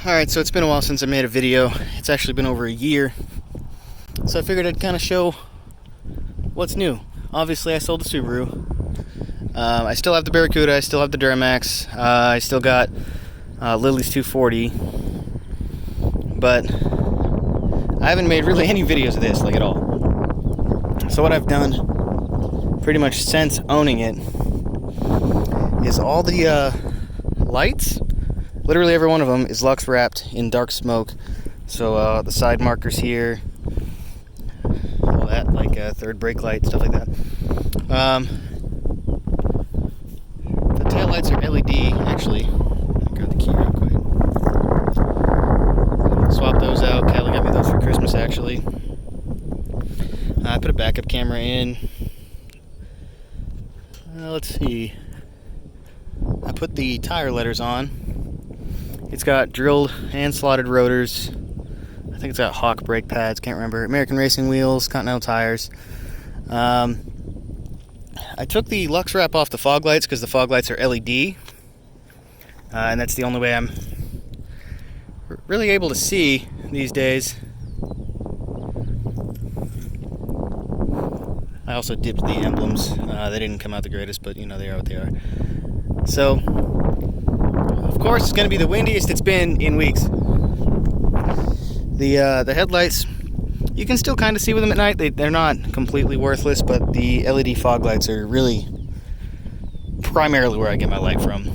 Alright, so it's been a while since I made a video. It's actually been over a year. So I figured I'd kind of show what's new. Obviously, I sold the Subaru. I still have the Barracuda, I still have the Duramax, I still got Lily's 240. But I haven't made really any videos of this, like at all. So what I've done, pretty much since owning it, is all the lights, literally every one of them is Lux wrapped in dark smoke. So the side markers here, all that, like third brake light, stuff like that. The tail lights are LED, actually. I'll grab the key real quick. Swap those out. Callie got me those for Christmas, actually. I put a backup camera in. Let's see. I put the tire letters on. It's got drilled and slotted rotors. I think it's got Hawk brake pads, can't remember. American Racing wheels, Continental tires. I took the Lux wrap off the fog lights because the fog lights are LED. And that's the only way I'm really able to see these days. I also dipped the emblems. They didn't come out the greatest, but you know, they are what they are. So, of course, it's going to be the windiest it's been in weeks. The headlights, you can still kind of see with them at night. They're not completely worthless, but the LED fog lights are really primarily where I get my light from.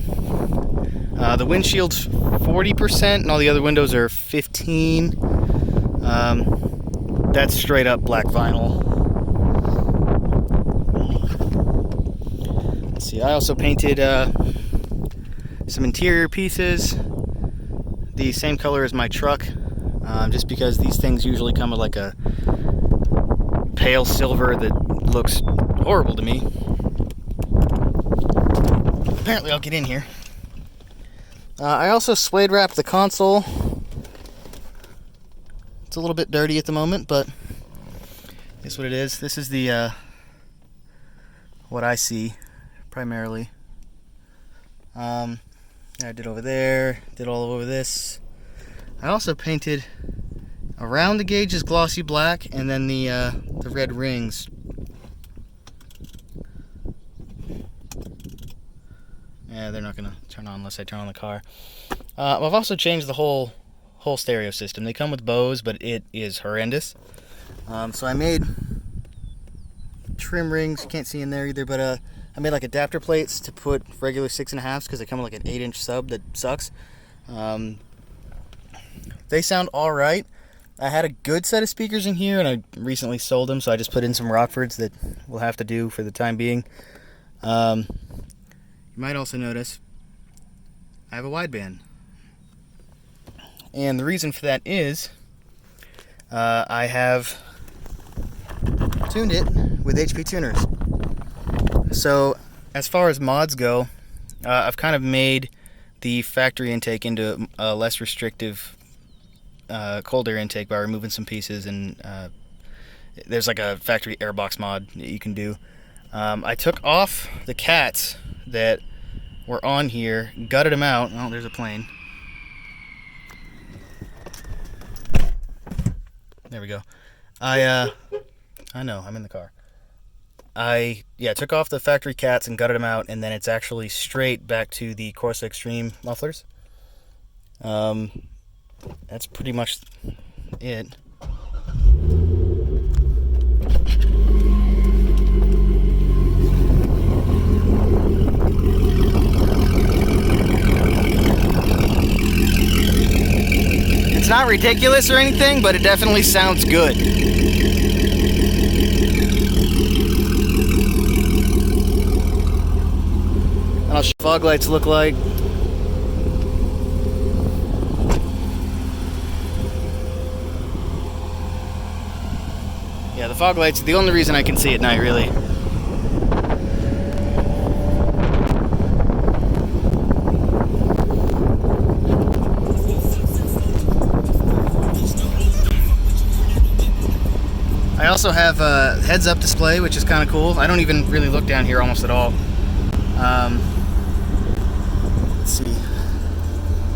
The windshield's 40% and all the other windows are 15%. That's straight up black vinyl. Let's see, I also painted some interior pieces the same color as my truck, just because these things usually come with like a pale silver that looks horrible to me. Apparently I'll get in here. I also suede wrapped the console. It's a little bit dirty at the moment, but that's what it is. This is the what I see primarily. I did over there, did all over this. I also painted around the gauges glossy black, and then the red rings. Yeah, they're not gonna turn on unless I turn on the car. I've also changed the whole stereo system. They come with Bose, but it is horrendous. So I made trim rings. You can't see in there either, but I made like adapter plates to put regular 6.5s because they come with like an 8-inch sub that sucks. They sound all right. I had a good set of speakers in here, and I recently sold them, so I just put in some Rockfords that we'll have to do for the time being. You might also notice I have a wideband. And the reason for that is I have tuned it with HPTuners. So as far as mods go, I've kind of made the factory intake into a less restrictive cold air intake by removing some pieces, and there's like a factory airbox mod that you can do. I took off the cats that were on here, gutted them out. Oh, there's a plane. There we go. I know, I'm in the car. I took off the factory cats and gutted them out, and then it's actually straight back to the Corsa Extreme mufflers. That's pretty much it. It's not ridiculous or anything, but it definitely sounds good. And I'll show what fog lights look like. Yeah, the fog lights are the only reason I can see at night, really. I also have a heads-up display, which is kind of cool. I don't even really look down here almost at all. Let's see.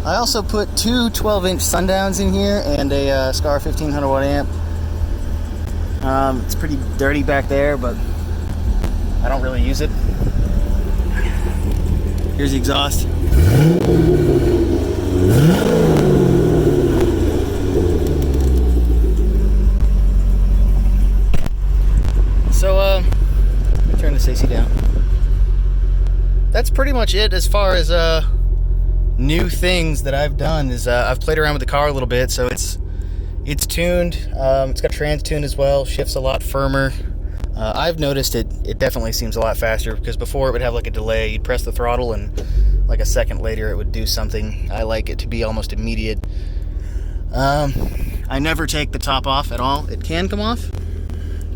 I also put two 12-inch Sundowns in here and a Skar 1500 watt amp. It's pretty dirty back there, but I don't really use it. Here's the exhaust. So, let me turn this AC down. That's pretty much it as far as new things that I've done. Is I've played around with the car a little bit, so it's tuned. It's got trans tune as well. Shifts a lot firmer. I've noticed it definitely seems a lot faster, because before it would have like a delay. You'd press the throttle and like a second later it would do something. I like it to be almost immediate. I never take the top off at all. It can come off,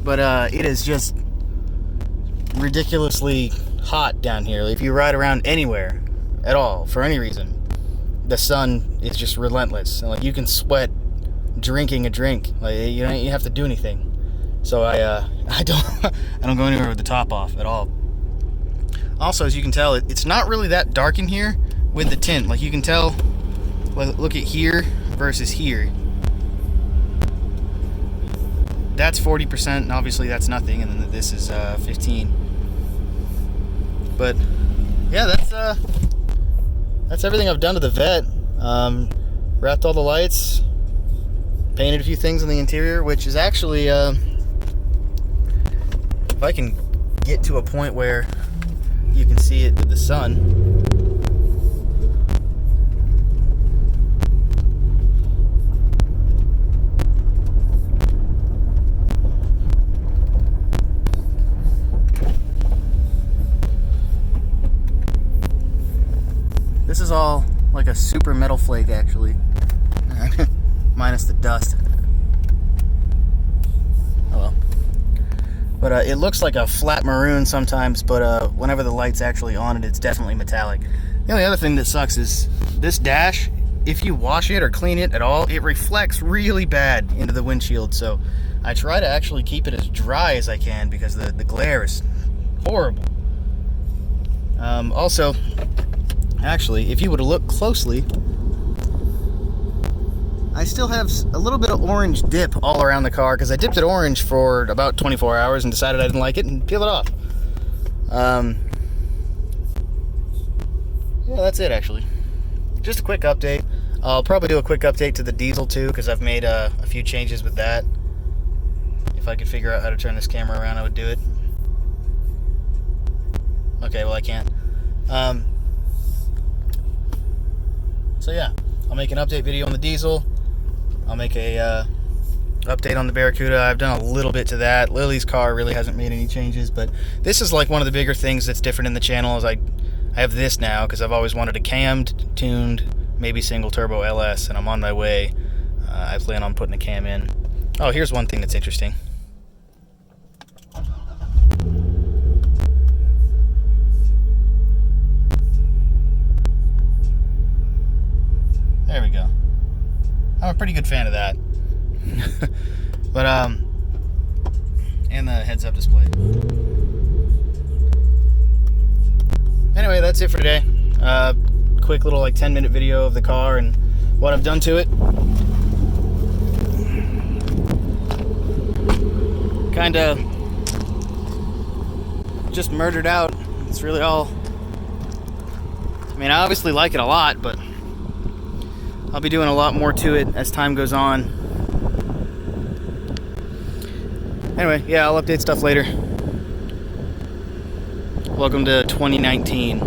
but it is just ridiculously hot down here. If you ride around anywhere at all for any reason, the sun is just relentless, and like you can sweat drinking a drink. Like you don't have to do anything. So I don't go anywhere with the top off at all. Also, as you can tell, it's not really that dark in here with the tint. Like you can tell, look at here versus here. That's 40%, and obviously that's nothing, and then this is 15. But yeah, that's everything I've done to the Vette. Wrapped all the lights, painted a few things in the interior, which is actually, if I can get to a point where you can see it with the sun. This is all like a super metal flake, actually. Minus the dust. Oh well. But it looks like a flat maroon sometimes, but whenever the light's actually on it, it's definitely metallic. The only other thing that sucks is this dash, if you wash it or clean it at all, it reflects really bad into the windshield. So I try to actually keep it as dry as I can, because the glare is horrible. Also, actually, if you were to look closely, I still have a little bit of orange dip all around the car, because I dipped it orange for about 24 hours and decided I didn't like it and peeled it off. Yeah, that's it actually. Just a quick update. I'll probably do a quick update to the diesel too, because I've made a few changes with that. If I could figure out how to turn this camera around, I would do it. Okay, well I can't. So yeah, I'll make an update video on the diesel. I'll make a update on the Barracuda. I've done a little bit to that. Lily's car really hasn't made any changes, but this is like one of the bigger things that's different in the channel. Is I have this now because I've always wanted a cammed, tuned, maybe single turbo LS, and I'm on my way. I plan on putting a cam in. Oh, here's one thing that's interesting. There we go. I'm a pretty good fan of that. But and the heads-up display. Anyway, that's it for today. Quick little like 10-minute video of the car and what I've done to it. Kinda just murdered out. It's really all. I mean, I obviously like it a lot, but I'll be doing a lot more to it as time goes on. Anyway, yeah, I'll update stuff later. Welcome to 2019.